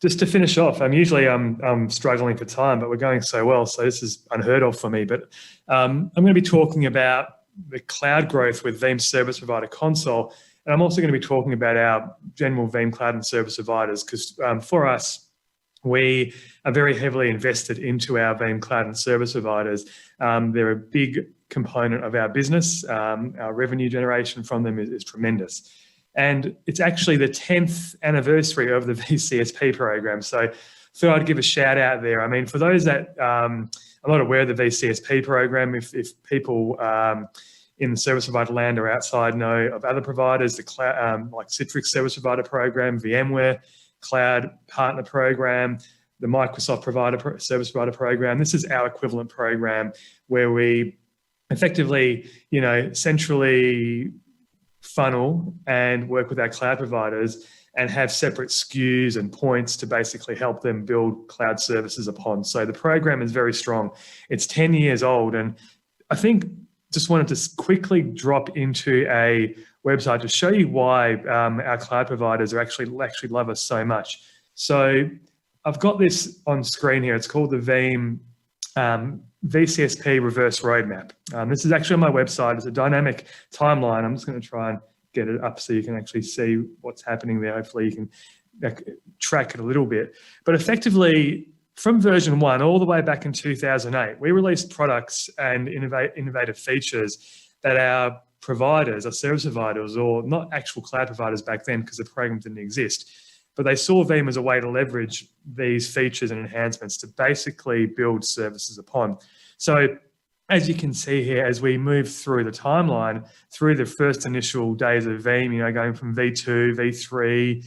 just to finish off, usually I'm struggling for time, but we're going so well, so this is unheard of for me. But I'm going to be talking about the cloud growth with Veeam Service Provider Console, and I'm also going to be talking about our general Veeam Cloud and Service Providers, because for us, we are very heavily invested into our Veeam Cloud and Service Providers. They're a big component of our business. Our revenue generation from them is tremendous. And it's actually the 10th anniversary of the VCSP program. So thought I'd give a shout out there. I mean, for those that are not aware of the VCSP program, if people in the service provider land or outside know of other providers, the cloud, like Citrix Service Provider Program, VMware Cloud Partner Program, the Microsoft Service Provider Program. This is our equivalent program where we effectively, centrally funnel and work with our cloud providers and have separate SKUs and points to basically help them build cloud services upon. So the program is very strong. It's 10 years old, and I think just wanted to quickly drop into a website to show you why our cloud providers actually love us so much. So I've got this on screen here. It's called the Veeam VCSP Reverse Roadmap. This is actually on my website. It's a dynamic timeline. I'm just going to try and get it up so you can actually see what's happening there. Hopefully you can track it a little bit. But effectively, from version 1 all the way back in 2008, we released products and innovative features that our providers, our service providers, or not actual cloud providers back then because the program didn't exist, but they saw Veeam as a way to leverage these features and enhancements to basically build services upon. So as you can see here, as we move through the timeline, through the first initial days of Veeam, going from V2, V3,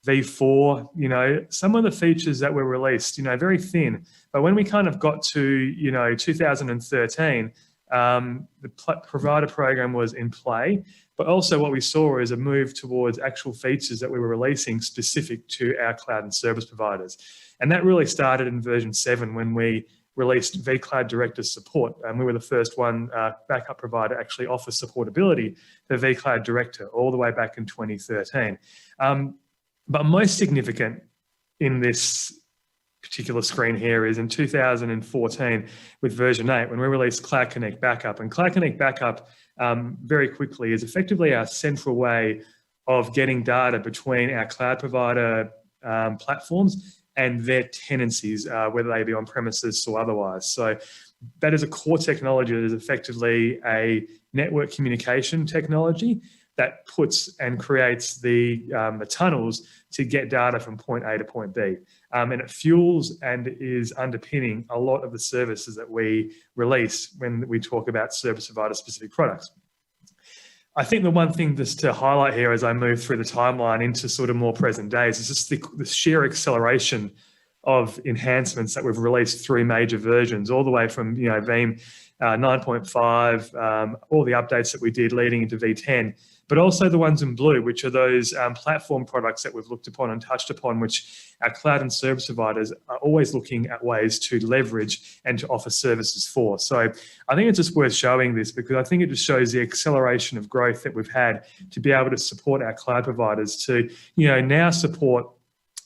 V4, some of the features that were released, very thin. But when we kind of got to, 2013, the provider program was in play, but also what we saw is a move towards actual features that we were releasing specific to our cloud and service providers. And that really started in version 7 when we released vCloud Director support. And we were the first one backup provider to actually offer supportability for vCloud Director all the way back in 2013. But most significant in this particular screen here is in 2014 with version 8 when we released Cloud Connect Backup. And Cloud Connect Backup very quickly is effectively our central way of getting data between our cloud provider platforms and their tenancies, whether they be on premises or otherwise. So that is a core technology that is effectively a network communication technology that puts and creates the tunnels to get data from point A to point B. And it fuels and is underpinning a lot of the services that we release when we talk about service provider specific products. I think the one thing just to highlight here as I move through the timeline into sort of more present days is just the sheer acceleration of enhancements that we've released through major versions, all the way from Veeam 9.5, all the updates that we did leading into V10, but also the ones in blue, which are those platform products that we've looked upon and touched upon, which our cloud and service providers are always looking at ways to leverage and to offer services for. So I think it's just worth showing this because I think it just shows the acceleration of growth that we've had to be able to support our cloud providers to, now support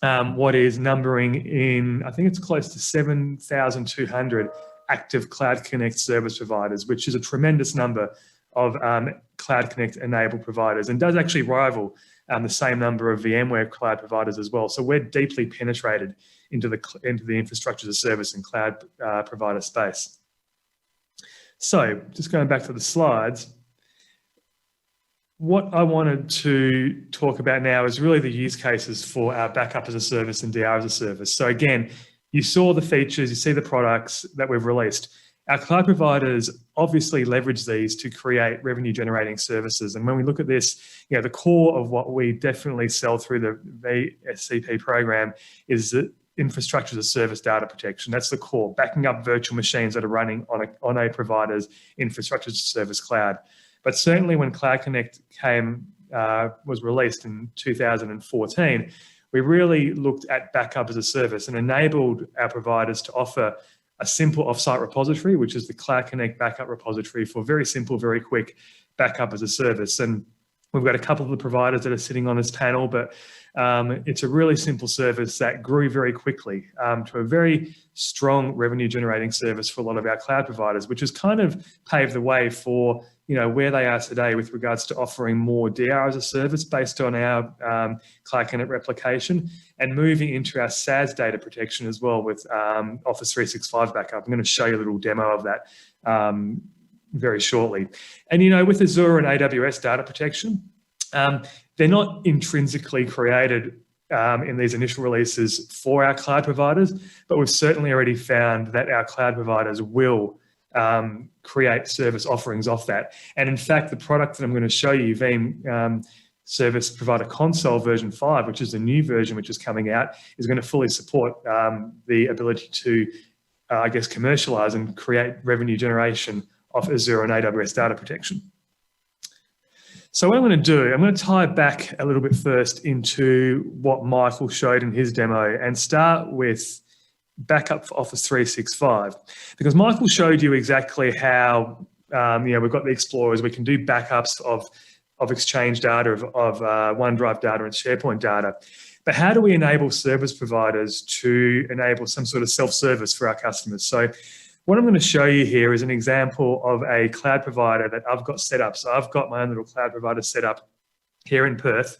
what is numbering in, I think it's close to 7,200 active Cloud Connect service providers, which is a tremendous number of Cloud Connect enabled providers and does actually rival the same number of VMware cloud providers as well. So we're deeply penetrated into the infrastructure as a service and cloud provider space. So just going back to the slides, what I wanted to talk about now is really the use cases for our backup as a service and DR as a service. So again, you saw the features, you see the products that we've released. Our cloud providers obviously leverage these to create revenue generating services. And when we look at this, the core of what we definitely sell through the VSCP program is the infrastructure as a service data protection. That's the core, backing up virtual machines that are running on a provider's infrastructure as a service cloud. But certainly when Cloud Connect was released in 2014, we really looked at backup as a service and enabled our providers to offer a simple offsite repository, which is the Cloud Connect backup repository for very simple, very quick backup as a service. And We've got a couple of the providers that are sitting on this panel, but it's a really simple service that grew very quickly to a very strong revenue generating service for a lot of our cloud providers, which has kind of paved the way for where they are today with regards to offering more DR as a service based on our Cloud Connect replication and moving into our SaaS data protection as well with Office 365 backup. I'm going to show you a little demo of that very shortly. And with Azure and AWS data protection, they're not intrinsically created in these initial releases for our cloud providers, but we've certainly already found that our cloud providers will create service offerings off that. And in fact, the product that I'm going to show you, Veeam Service Provider Console version 5, which is the new version which is coming out, is going to fully support the ability to, commercialize and create revenue generation off Azure and AWS data protection. So what I'm going to do, I'm going to tie back a little bit first into what Michael showed in his demo and start with backup for Office 365. Because Michael showed you exactly how, we've got the Explorers, we can do backups of Exchange data, of OneDrive data and SharePoint data. But how do we enable service providers to enable some sort of self-service for our customers? So what I'm going to show you here is an example of a cloud provider that I've got set up. So I've got my own little cloud provider set up here in Perth.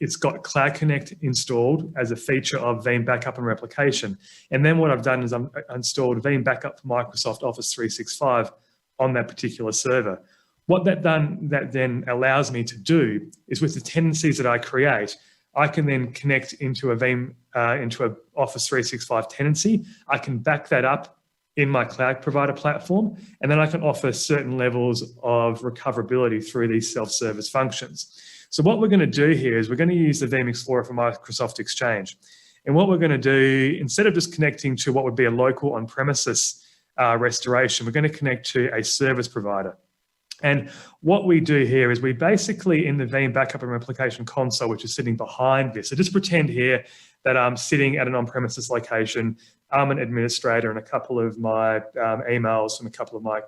It's got Cloud Connect installed as a feature of Veeam Backup and Replication. And then what I've done is I've installed Veeam Backup for Microsoft Office 365 on that particular server. What that then allows me to do is with the tenancies that I create, I can then connect into a Veeam, into an Office 365 tenancy. I can back that up in my cloud provider platform, and then I can offer certain levels of recoverability through these self-service functions. So what we're going to do here is we're going to use the Veeam Explorer for Microsoft Exchange. And what we're going to do, instead of just connecting to what would be a local on-premises restoration, we're going to connect to a service provider. And what we do here is we basically, in the Veeam Backup and Replication console, which is sitting behind this, so just pretend here that I'm sitting at an on-premises location, I'm an administrator and a couple of my emails from a couple of my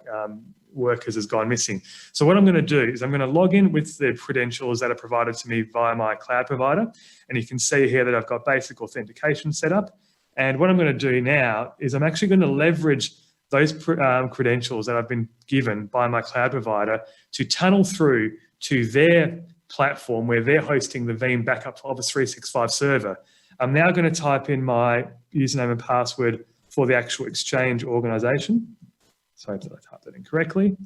workers has gone missing. So what I'm going to do is I'm going to log in with the credentials that are provided to me via my cloud provider. And you can see here that I've got basic authentication set up. And what I'm going to do now is I'm actually going to leverage those credentials that I've been given by my cloud provider to tunnel through to their platform where they're hosting the Veeam Backup for Office 365 server. I'm now going to type in my username and password for the actual Exchange organization. Sorry if I typed that incorrectly.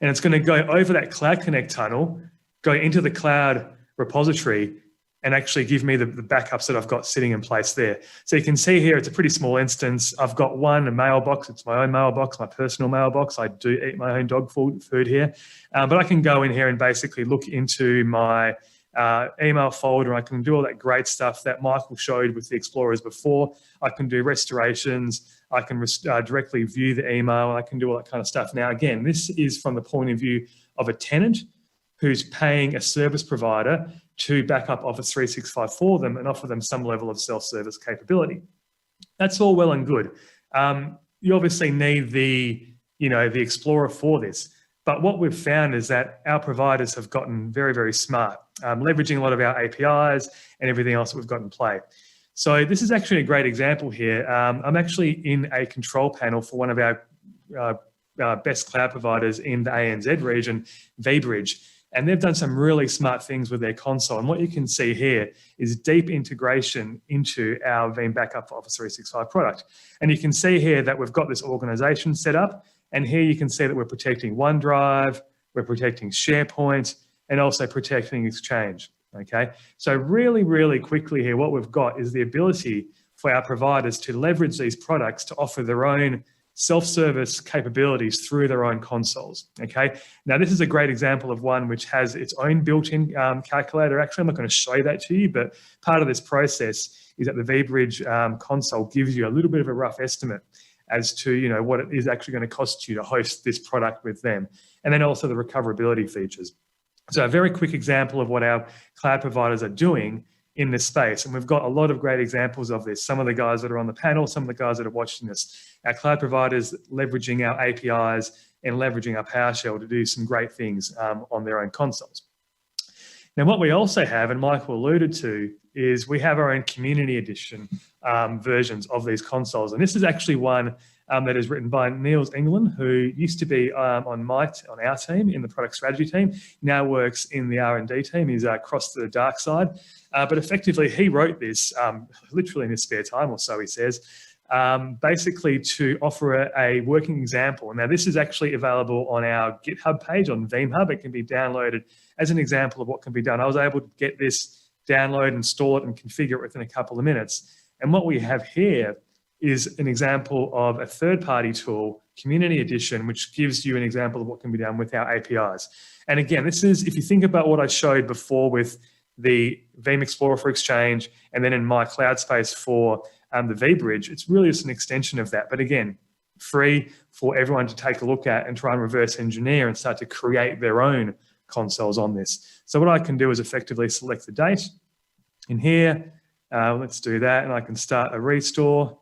And it's going to go over that Cloud Connect tunnel, go into the cloud repository, and actually give me the backups that I've got sitting in place there. So you can see here, it's a pretty small instance. I've got a mailbox. It's my own mailbox, my personal mailbox. I do eat my own dog food here. But I can go in here and basically look into my email folder. I can do all that great stuff that Michael showed with the Explorers before. I can do restorations. I can directly view the email. I can do all that kind of stuff. Now, again, this is from the point of view of a tenant who's paying a service provider to back up Office 365 for them and offer them some level of self-service capability. That's all well and good. You obviously need the Explorer for this. But what we've found is that our providers have gotten very, very smart, leveraging a lot of our APIs and everything else that we've got in play. So this is actually a great example here. I'm actually in a control panel for one of our best cloud providers in the ANZ region, vBridge. And they've done some really smart things with their console. And what you can see here is deep integration into our Veeam Backup for Office 365 product. And you can see here that we've got this organization set up. And here you can see that we're protecting OneDrive, we're protecting SharePoint, and also protecting Exchange, okay? So really, really quickly here, what we've got is the ability for our providers to leverage these products to offer their own self-service capabilities through their own consoles, okay? Now, this is a great example of one which has its own built-in calculator. Actually, I'm not going to show that to you, but part of this process is that the vBridge console gives you a little bit of a rough estimate as to what it is actually going to cost you to host this product with them, and then also the recoverability features. So a very quick example of what our cloud providers are doing in this space. And we've got a lot of great examples of this. Some of the guys that are on the panel, some of the guys that are watching this, our cloud providers leveraging our APIs and leveraging our PowerShell to do some great things on their own consoles. Now, what we also have, and Michael alluded to, is we have our own community edition versions of these consoles. And this is actually one that is written by Niels England, who used to be on our team, in the product strategy team, now works in the R&D team. He's crossed to the dark side. But effectively, he wrote this literally in his spare time or so, he says, basically to offer a working example. Now, this is actually available on our GitHub page on Veeam Hub. It can be downloaded as an example of what can be done. I was able to get this, download, install it, and configure it within a couple of minutes. And what we have here is an example of a third-party tool, Community Edition, which gives you an example of what can be done with our APIs. And again, this is, if you think about what I showed before with the Veeam Explorer for Exchange, and then in my cloud space for the vBridge, it's really just an extension of that. But again, free for everyone to take a look at and try and reverse engineer and start to create their own consoles on this. So what I can do is effectively select the date in here. Let's do that, and I can start a restore.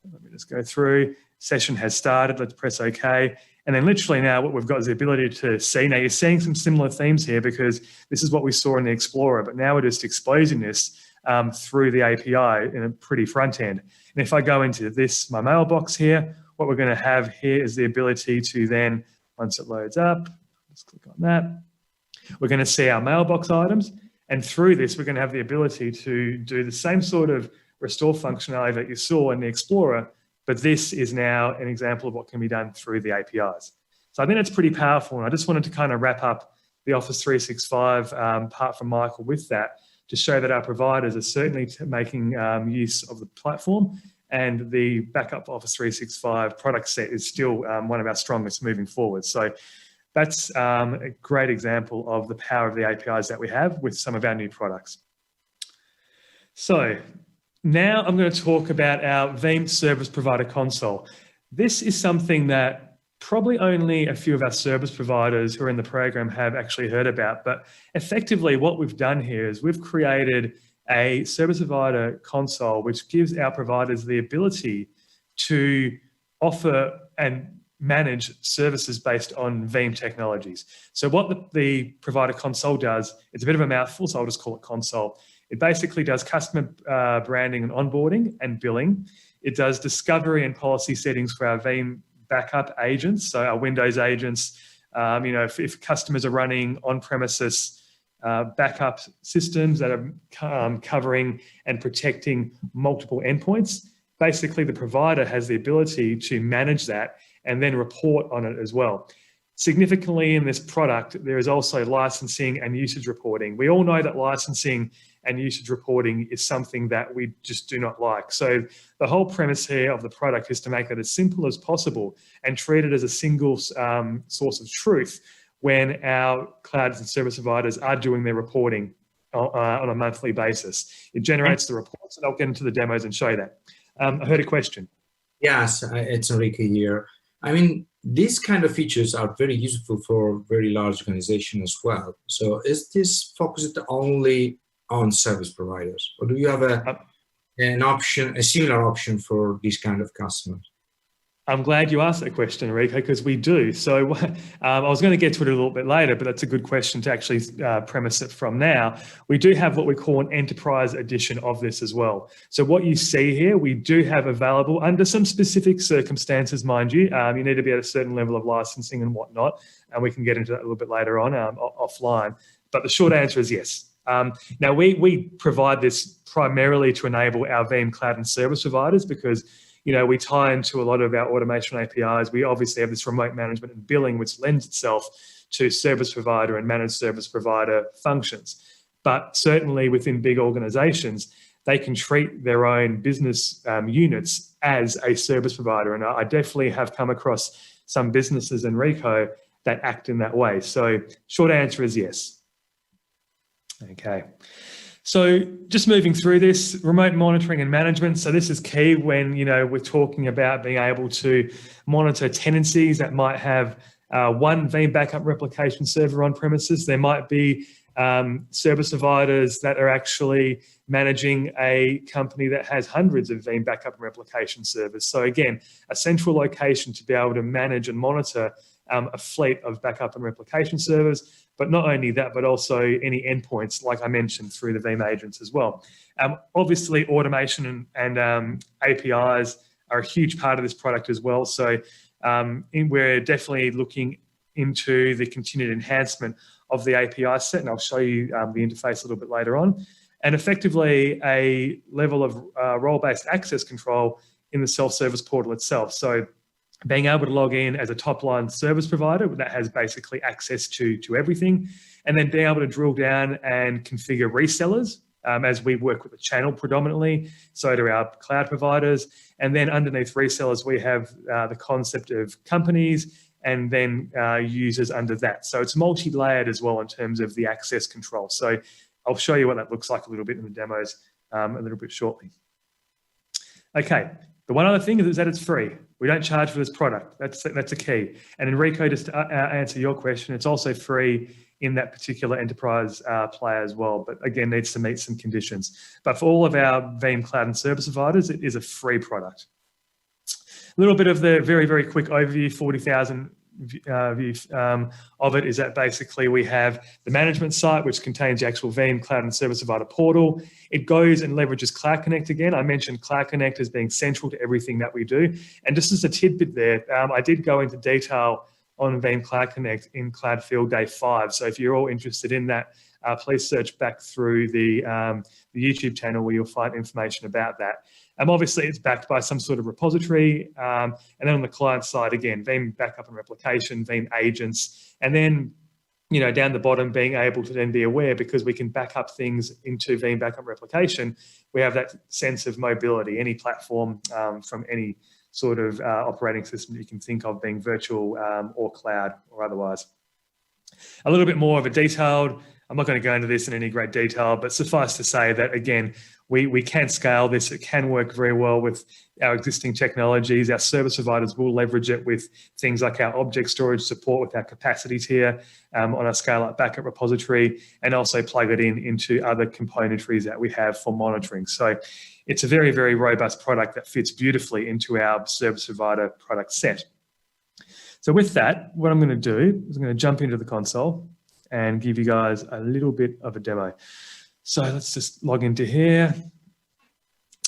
Let me just go through. Session has started. Let's press OK. And then literally now what we've got is the ability to see. Now you're seeing some similar themes here because this is what we saw in the Explorer, but now we're just exposing this through the API in a pretty front end. And if I go into this, my mailbox here, what we're going to have here is the ability to then, once it loads up, let's click on that. We're going to see our mailbox items. And through this, we're going to have the ability to do the same sort of restore functionality that you saw in the Explorer, but this is now an example of what can be done through the APIs. So I think that's pretty powerful. And I just wanted to kind of wrap up the Office 365 part from Michael with that to show that our providers are certainly making use of the platform, and the backup Office 365 product set is still one of our strongest moving forward. So that's a great example of the power of the APIs that we have with some of our new products. So now I'm going to talk about our Veeam Service Provider Console. This is something that probably only a few of our service providers who are in the program have actually heard about, but effectively what we've done here is we've created a service provider console which gives our providers the ability to offer and manage services based on Veeam technologies. So what the provider console does, it's a bit of a mouthful, so I'll just call it console. It basically does customer branding and onboarding and billing. It does discovery and policy settings for our Veeam backup agents, so our Windows agents. If customers are running on-premises backup systems that are covering and protecting multiple endpoints, basically the provider has the ability to manage that and then report on it as well. Significantly in this product, there is also licensing and usage reporting. We all know that licensing and usage reporting is something that we just do not like. So the whole premise here of the product is to make it as simple as possible and treat it as a single source of truth when our clouds and service providers are doing their reporting on a monthly basis. It generates the reports, and I'll get into the demos and show you that. I heard a question. Yes, it's Enrique here. I mean, these kind of features are very useful for very large organizations as well. So is this focused only on service providers, or do you have an option, a similar option for these kind of customers? I'm glad you asked that question, Enrique, because we do. So I was going to get to it a little bit later, but that's a good question to actually premise it from now. We do have what we call an enterprise edition of this as well. So what you see here, we do have available under some specific circumstances, mind you. You need to be at a certain level of licensing and whatnot, and we can get into that a little bit later on offline. But the short answer is yes. Now, we provide this primarily to enable our Veeam cloud and service providers because we tie into a lot of our automation APIs. We obviously have this remote management and billing, which lends itself to service provider and managed service provider functions. But certainly within big organizations, they can treat their own business units as a service provider. And I definitely have come across some businesses, Enrico, that act in that way. So short answer is yes. Okay. So just moving through this, remote monitoring and management. So this is key when, we're talking about being able to monitor tenancies that might have one Veeam backup replication server on premises. There might be service providers that are actually managing a company that has hundreds of Veeam backup and replication servers. So again, a central location to be able to manage and monitor a fleet of backup and replication servers, but not only that, but also any endpoints, like I mentioned, through the Veeam agents as well. Obviously, automation and APIs are a huge part of this product as well. So we're definitely looking into the continued enhancement of the API set, and I'll show you the interface a little bit later on. And effectively, a level of role-based access control in the self-service portal itself. So being able to log in as a top-line service provider that has basically access to everything, and then being able to drill down and configure resellers as we work with the channel predominantly, so do our cloud providers. And then underneath resellers, we have the concept of companies and then users under that. So it's multi-layered as well in terms of the access control. So I'll show you what that looks like a little bit in the demos a little bit shortly. Okay, the one other thing is that it's free. We don't charge for this product. That's a key. And Enrico, just to answer your question, it's also free in that particular enterprise player as well, but again, needs to meet some conditions. But for all of our Veeam cloud and service providers, it is a free product. A little bit of the very, very quick overview, 40,000 view of it is that basically we have the management site, which contains the actual Veeam cloud and service provider portal. It goes and leverages Cloud Connect again. I mentioned Cloud Connect as being central to everything that we do. And just as a tidbit there, I did go into detail on Veeam Cloud Connect in Cloud Field Day 5. So if you're all interested in that, please search back through the YouTube channel where you'll find information about that. Obviously, it's backed by some sort of repository. And then on the client side, again, Veeam backup and replication, Veeam agents, and then down the bottom, being able to then be aware, because we can back up things into Veeam backup replication, we have that sense of mobility, any platform from any sort of operating system that you can think of, being virtual or cloud or otherwise. A little bit more of a detailed, I'm not going to go into this in any great detail, but suffice to say that, again, we can scale this. It can work very well with our existing technologies. Our service providers will leverage it with things like our object storage support with our capacity tier on our scale-up backup repository, and also plug it into other componentries that we have for monitoring. So it's a very, very robust product that fits beautifully into our service provider product set. So with that, what I'm going to do is I'm going to jump into the console and give you guys a little bit of a demo. So let's just log into here.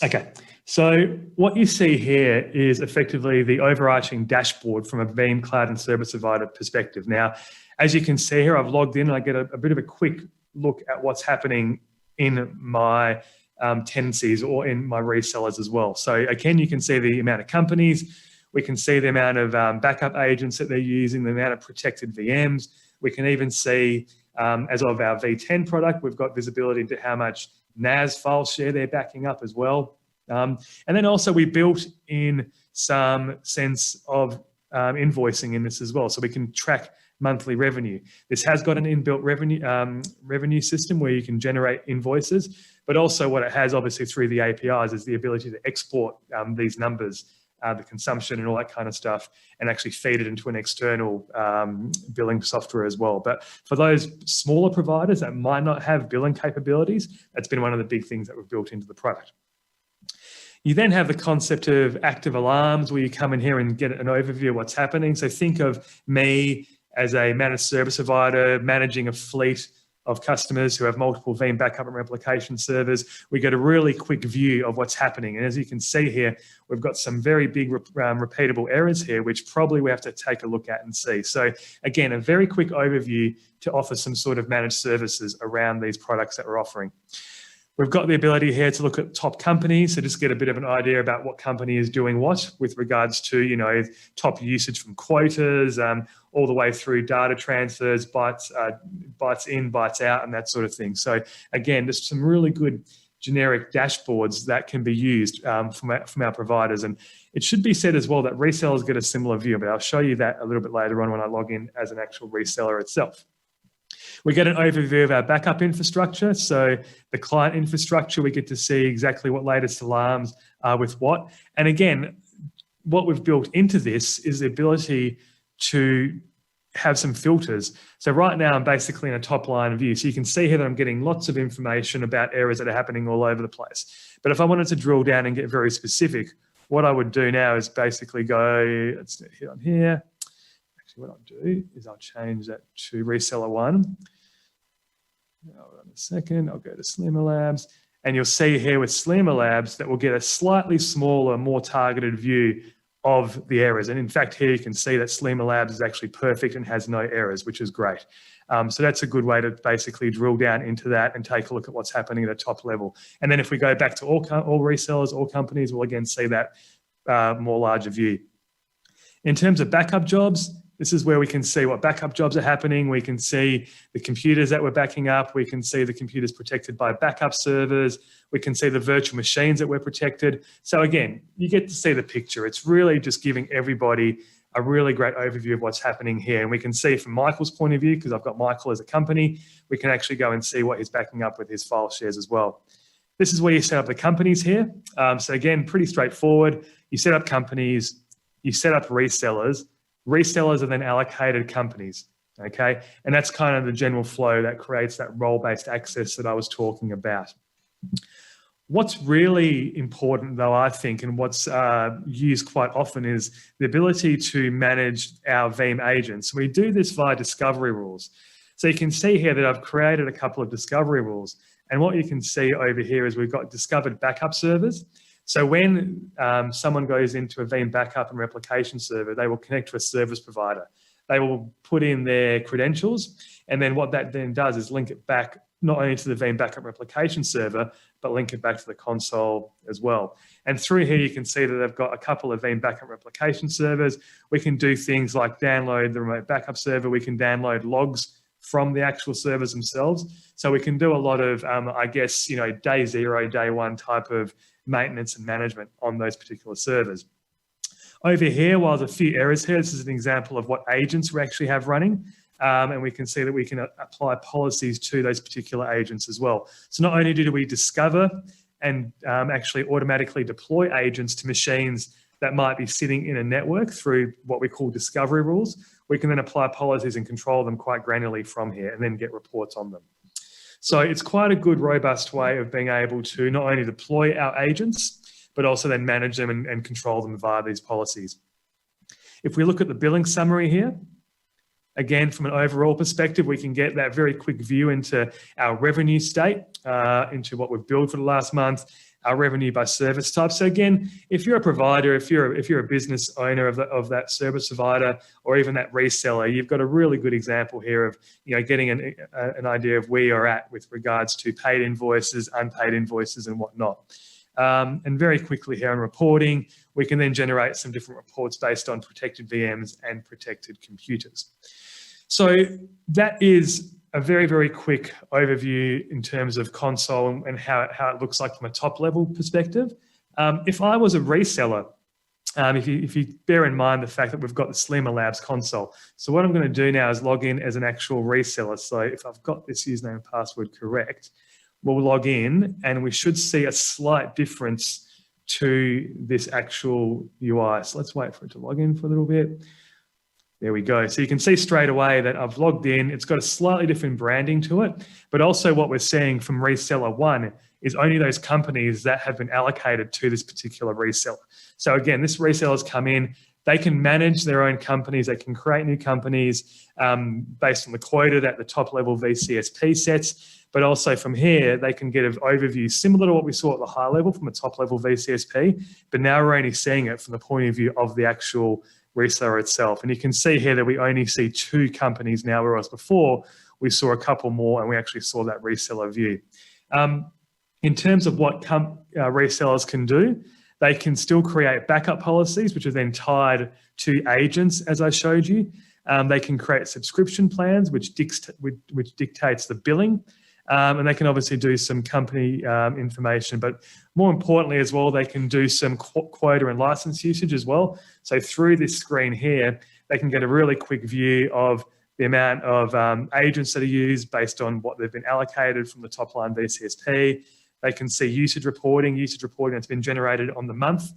Okay, so what you see here is effectively the overarching dashboard from a Veeam cloud and service provider perspective. Now, as you can see here, I've logged in and I get a bit of a quick look at what's happening in my tenancies or in my resellers as well. So again, you can see the amount of companies, we can see the amount of backup agents that they're using, the amount of protected VMs. We can even see, as of our V10 product, we've got visibility into how much NAS file share they're backing up as well. And then also we built in some sense of invoicing in this as well, so we can track monthly revenue. This has got an inbuilt revenue system where you can generate invoices, but also what it has, obviously through the APIs, is the ability to export these numbers, the consumption and all that kind of stuff, and actually feed it into an external billing software as well. But for those smaller providers that might not have billing capabilities, that's been one of the big things that we've built into the product. You then have the concept of active alarms, where you come in here and get an overview of what's happening. So think of me as a managed service provider managing a fleet of customers who have multiple Veeam backup and replication servers. We get a really quick view of what's happening. And as you can see here, we've got some very big repeatable errors here, which probably we have to take a look at and see. So again, a very quick overview to offer some sort of managed services around these products that we're offering. We've got the ability here to look at top companies, so just get a bit of an idea about what company is doing what with regards to, top usage from quotas, all the way through data transfers, bytes in, bytes out, and that sort of thing. So again, there's some really good generic dashboards that can be used from our providers. And it should be said as well that resellers get a similar view, but I'll show you that a little bit later on when I log in as an actual reseller itself. We get an overview of our backup infrastructure. So the client infrastructure, we get to see exactly what latest alarms are with what. And again, what we've built into this is the ability to have some filters. So right now I'm basically in a top line view. So you can see here that I'm getting lots of information about errors that are happening all over the place. But if I wanted to drill down and get very specific, what I would do now is basically go, let's hit on here. Actually, what I'll do is I'll change that to reseller 1. Hold on a second, I'll go to Slimmer Labs. And you'll see here with Slimmer Labs that we'll get a slightly smaller, more targeted view of the errors. And in fact, here you can see that Slimmer Labs is actually perfect and has no errors, which is great. So that's a good way to basically drill down into that and take a look at what's happening at a top level. And then if we go back to all resellers, all companies, we'll again see that more larger view. In terms of backup jobs, this is where we can see what backup jobs are happening. We can see the computers that we're backing up. We can see the computers protected by backup servers. We can see the virtual machines that we're protected. So again, you get to see the picture. It's really just giving everybody a really great overview of what's happening here. And we can see from Michael's point of view, because I've got Michael as a company, we can actually go and see what he's backing up with his file shares as well. This is where you set up the companies here. So again, pretty straightforward. You set up companies, you set up resellers. Resellers are then allocated companies, okay? And that's kind of the general flow that creates that role-based access that I was talking about. What's really important, though, I think, and what's used quite often is the ability to manage our Veeam agents. We do this via discovery rules. So you can see here that I've created a couple of discovery rules. And what you can see over here is we've got discovered backup servers. So when someone goes into a Veeam backup and replication server, they will connect to a service provider. They will put in their credentials, and then what that then does is link it back not only to the Veeam backup replication server, but link it back to the console as well. And through here, you can see that they've got a couple of Veeam backup replication servers. We can do things like download the remote backup server. We can download logs from the actual servers themselves. So we can do a lot of, I guess, day 0, day 1 type of maintenance and management on those particular servers. Over here, while there's a few errors here, this is an example of what agents we actually have running. And we can see that we can apply policies to those particular agents as well. So not only do we discover and actually automatically deploy agents to machines that might be sitting in a network through what we call discovery rules, we can then apply policies and control them quite granularly from here and then get reports on them. So it's quite a good, robust way of being able to not only deploy our agents, but also then manage them and control them via these policies. If we look at the billing summary here, again, from an overall perspective, we can get that very quick view into our revenue state, into what we've billed for the last month, our revenue by service type. So again, if you're a provider, if you're a business owner of that service provider or even that reseller, you've got a really good example here of getting an idea of where you're at with regards to paid invoices, unpaid invoices, and whatnot. And very quickly here on reporting, we can then generate some different reports based on protected VMs and protected computers. So that is a very, very quick overview in terms of console and how it looks like from a top level perspective. If I was a reseller, if you bear in mind the fact that we've got the Slimmer Labs console. So what I'm going to do now is log in as an actual reseller. So if I've got this username and password correct, we'll log in and we should see a slight difference to this actual UI. So let's wait for it to log in for a little bit. There we go. So you can see straight away that I've logged in. It's got a slightly different branding to it, but also what we're seeing from reseller 1 is only those companies that have been allocated to this particular reseller. So again, this resellers come in, they can manage their own companies, they can create new companies based on the quota that the top level VCSP sets, but also from here, they can get an overview similar to what we saw at the high level from a top level VCSP, but now we're only seeing it from the point of view of the actual reseller itself. And you can see here that we only see 2 companies now, whereas before we saw a couple more and we actually saw that reseller view. In terms of what resellers can do, they can still create backup policies, which are then tied to agents, as I showed you. They can create subscription plans, which dictates the billing. And they can obviously do some company information, but more importantly as well, they can do some quota and license usage as well. So through this screen here, they can get a really quick view of the amount of agents that are used based on what they've been allocated from the top line VCSP. They can see usage reporting that's been generated on the month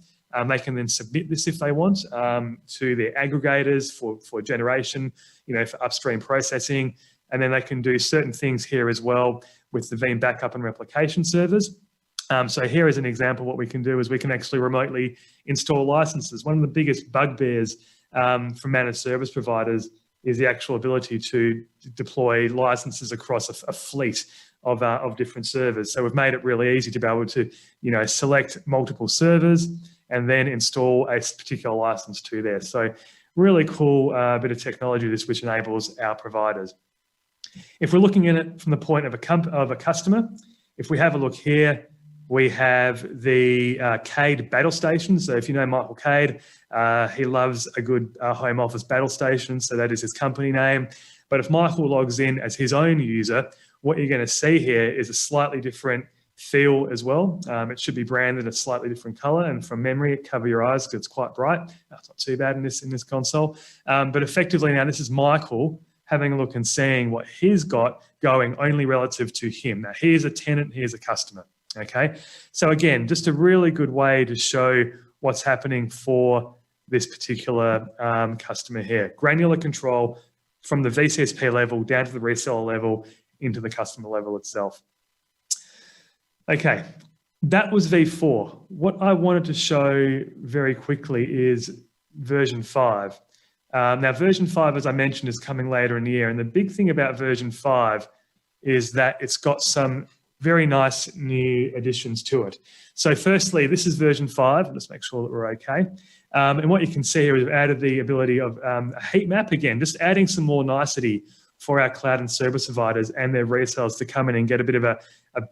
They can then submit this if they want to their aggregators for generation, for upstream processing. And then they can do certain things here as well with the Veeam backup and replication servers. So here is an example. What we can do is we can actually remotely install licenses. One of the biggest bugbears from managed service providers is the actual ability to deploy licenses across a fleet of different servers. So we've made it really easy to be able to, select multiple servers and then install a particular license to there. So really cool bit of technology this, which enables our providers. If we're looking at it from the point of a customer, if we have a look here, we have the Cade battle station. So if you know Michael Cade, he loves a good home office battle station. So that is his company name. But if Michael logs in as his own user, what you're going to see here is a slightly different feel as well. It should be branded a slightly different color. And from memory, cover your eyes because it's quite bright. That's not too bad in this console. But effectively now, this is Michael having a look and seeing what he's got going only relative to him. Now, here's a tenant, here's a customer. Okay, so again, just a really good way to show what's happening for this particular customer here. Granular control from the VCSP level down to the reseller level into the customer level itself. Okay, that was V4. What I wanted to show very quickly is version 5. Now, version 5, as I mentioned, is coming later in the year. And the big thing about version 5 is that it's got some very nice new additions to it. So firstly, this is version 5. Let's make sure that we're okay. And what you can see here is we've added the ability of a heat map again, just adding some more nicety for our cloud and service providers and their resellers to come in and get a bit of a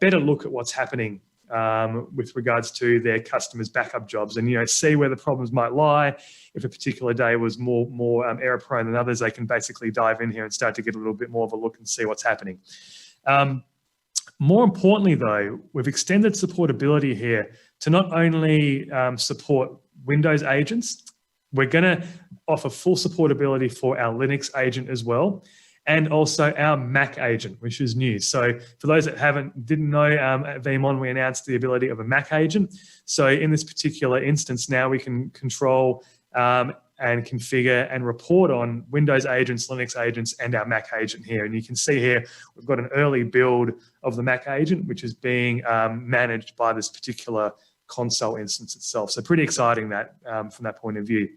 better look at what's happening with regards to their customers' backup jobs, and see where the problems might lie. If a particular day was more error prone than others, they can basically dive in here and start to get a little bit more of a look and see what's happening. More importantly, though, we've extended supportability here to not only support Windows agents, we're going to offer full supportability for our Linux agent as well, and also our Mac agent, which is new. So for those that didn't know, at Veeam, we announced the ability of a Mac agent. So in this particular instance, now we can control and configure and report on Windows agents, Linux agents, and our Mac agent here. And you can see here, we've got an early build of the Mac agent, which is being managed by this particular console instance itself. So pretty exciting that from that point of view.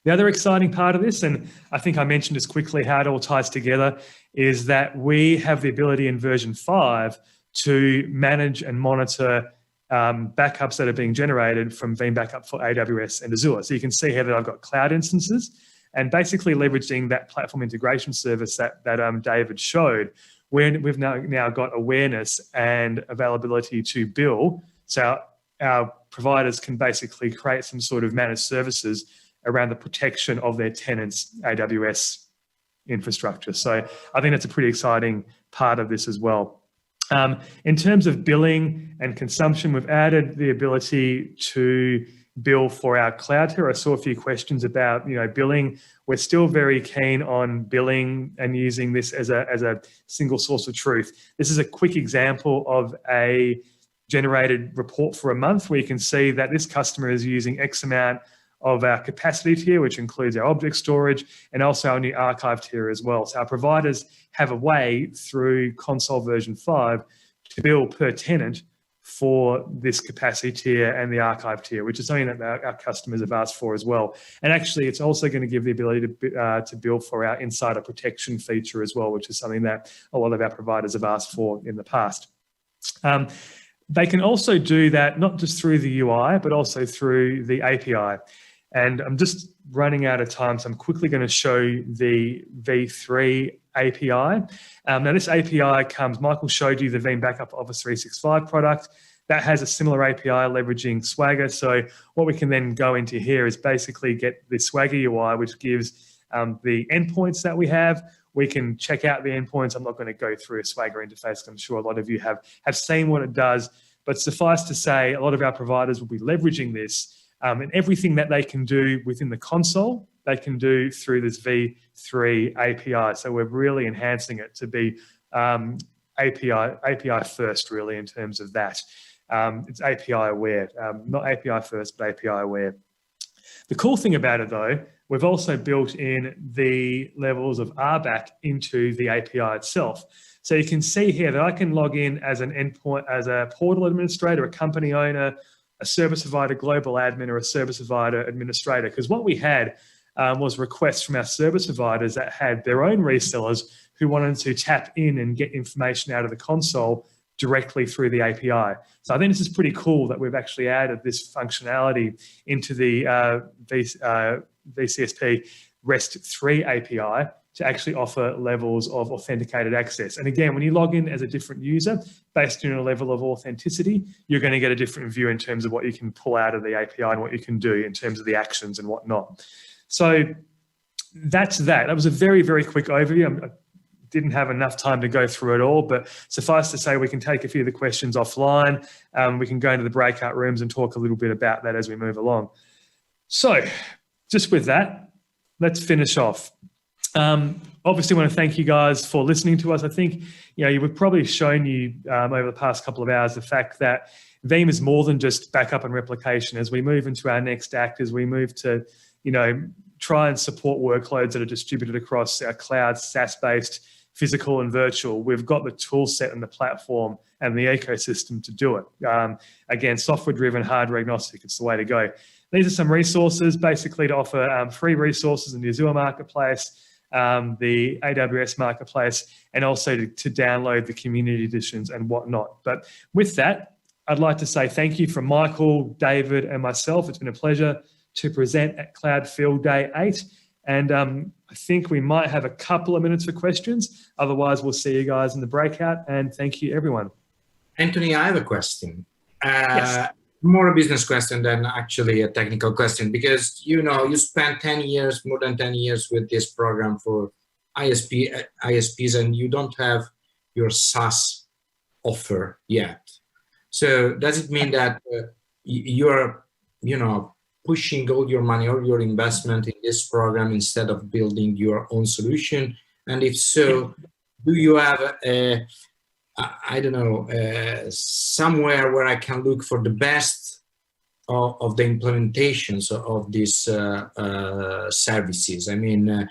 The other exciting part of this, and I think I mentioned this quickly, how it all ties together, is that we have the ability in version 5 to manage and monitor backups that are being generated from Veeam Backup for AWS and Azure. So you can see here that I've got cloud instances, and basically leveraging that platform integration service that David showed, we've now got awareness and availability to bill. So our providers can basically create some sort of managed services around the protection of their tenants' AWS infrastructure. So I think that's a pretty exciting part of this as well. In terms of billing and consumption, we've added the ability to bill for our cloud here. I saw a few questions about billing. We're still very keen on billing and using this as a single source of truth. This is a quick example of a generated report for a month where you can see that this customer is using X amount of our capacity tier, which includes our object storage and also our new archive tier as well. So our providers have a way through console version 5 to bill per tenant for this capacity tier and the archive tier, which is something that our customers have asked for as well. And actually, it's also going to give the ability to bill for our insider protection feature as well, which is something that a lot of our providers have asked for in the past. They can also do that not just through the UI, but also through the API. And I'm just running out of time, so I'm quickly going to show the V3 API. Now, this API Michael showed you the Veeam Backup Office 365 product. That has a similar API leveraging Swagger. So what we can then go into here is basically get the Swagger UI, which gives the endpoints that we have. We can check out the endpoints. I'm not going to go through a Swagger interface. I'm sure a lot of you have seen what it does. But suffice to say, a lot of our providers will be leveraging this. And everything that they can do within the console, they can do through this V3 API. So we're really enhancing it to be API first, really, in terms of that. It's API aware, not API first, but API aware. The cool thing about it though, we've also built in the levels of RBAC into the API itself. So you can see here that I can log in as an endpoint, as a portal administrator, a company owner, a service provider global admin, or a service provider administrator. Because what we had was requests from our service providers that had their own resellers who wanted to tap in and get information out of the console directly through the API. So I think this is pretty cool that we've actually added this functionality into the VCSP REST 3 API to actually offer levels of authenticated access. And again, when you log in as a different user, based on a level of authenticity, you're going to get a different view in terms of what you can pull out of the API and what you can do in terms of the actions and whatnot. So that's that. That was a very, very quick overview. I didn't have enough time to go through it all, but suffice to say, we can take a few of the questions offline. We can go into the breakout rooms and talk a little bit about that as we move along. So just with that, let's finish off. Obviously, I want to thank you guys for listening to us. I think, we've probably shown you over the past couple of hours the fact that Veeam is more than just backup and replication. As we move into our next act, as we move to, try and support workloads that are distributed across our cloud, SaaS-based, physical and virtual, we've got the tool set and the platform and the ecosystem to do it. Again, software-driven, hardware-agnostic, it's the way to go. These are some resources basically to offer free resources in the Azure Marketplace, the AWS Marketplace, and also to download the community editions and whatnot. But with that, I'd like to say thank you from Michael, David, and myself. It's been a pleasure to present at Cloud Field Day 8. And I think we might have a couple of minutes for questions. Otherwise, we'll see you guys in the breakout. And thank you, everyone. Anthony, I have a question. Yes. More a business question than actually a technical question, because you spent 10 years, more than 10 years with this program for ISPs, and you don't have your SaaS offer yet. So does it mean that you're, pushing all your money or your investment in this program instead of building your own solution? And if so, do you have somewhere where I can look for the best of the implementations of these services? I mean,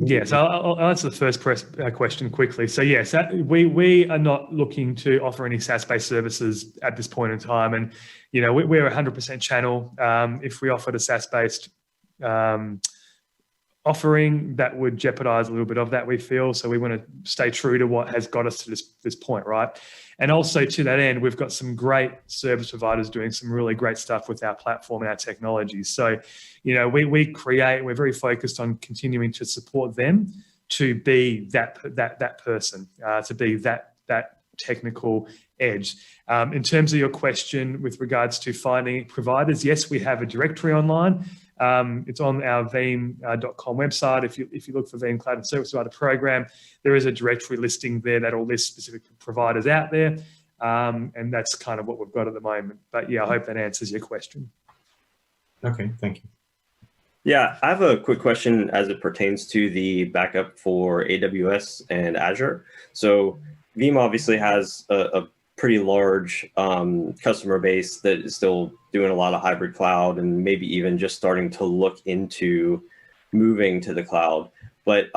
yes, I'll answer the first question quickly. So yes, we are not looking to offer any SaaS-based services at this point in time, and we're 100% channel. If we offered a SaaS-based offering, that would jeopardize a little bit of that, we feel. So we want to stay true to what has got us to this point, right? And also to that end, we've got some great service providers doing some really great stuff with our platform and our technology. So, we're very focused on continuing to support them to be that person, to be that technical edge. In terms of your question with regards to finding providers, yes, we have a directory online. It's on our veeam.com website. If you look for Veeam Cloud and Service Provider Program, there is a directory listing there that'll list specific providers out there. And that's kind of what we've got at the moment. But yeah, I hope that answers your question. Okay, thank you. Yeah, I have a quick question as it pertains to the backup for AWS and Azure. So Veeam obviously has a pretty large customer base that is still doing a lot of hybrid cloud and maybe even just starting to look into moving to the cloud. But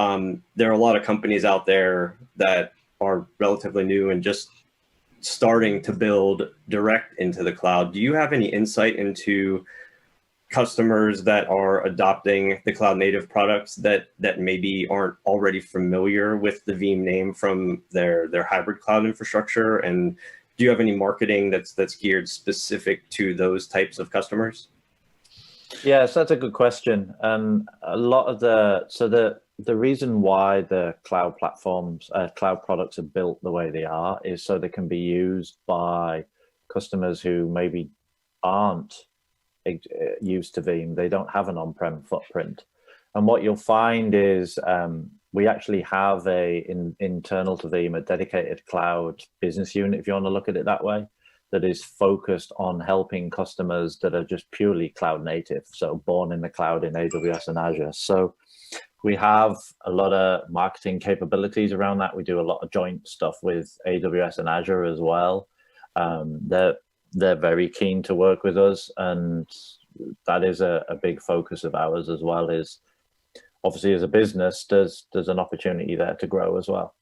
there are a lot of companies out there that are relatively new and just starting to build direct into the cloud. Do you have any insight into customers that are adopting the cloud native products that maybe aren't already familiar with the Veeam name from their hybrid cloud infrastructure? And do you have any marketing that's geared specific to those types of customers? Yes, that's a good question. And a lot of the reason why the cloud platforms, cloud products are built the way they are is so they can be used by customers who maybe aren't used to Veeam. They don't have an on-prem footprint. And what you'll find is we actually have internal to Veeam, a dedicated cloud business unit, if you want to look at it that way, that is focused on helping customers that are just purely cloud native, so born in the cloud in AWS and Azure. So we have a lot of marketing capabilities around that. We do a lot of joint stuff with AWS and Azure as well. they're very keen to work with us, and that is a big focus of ours as well. Is obviously as a business, there's an opportunity there to grow as well.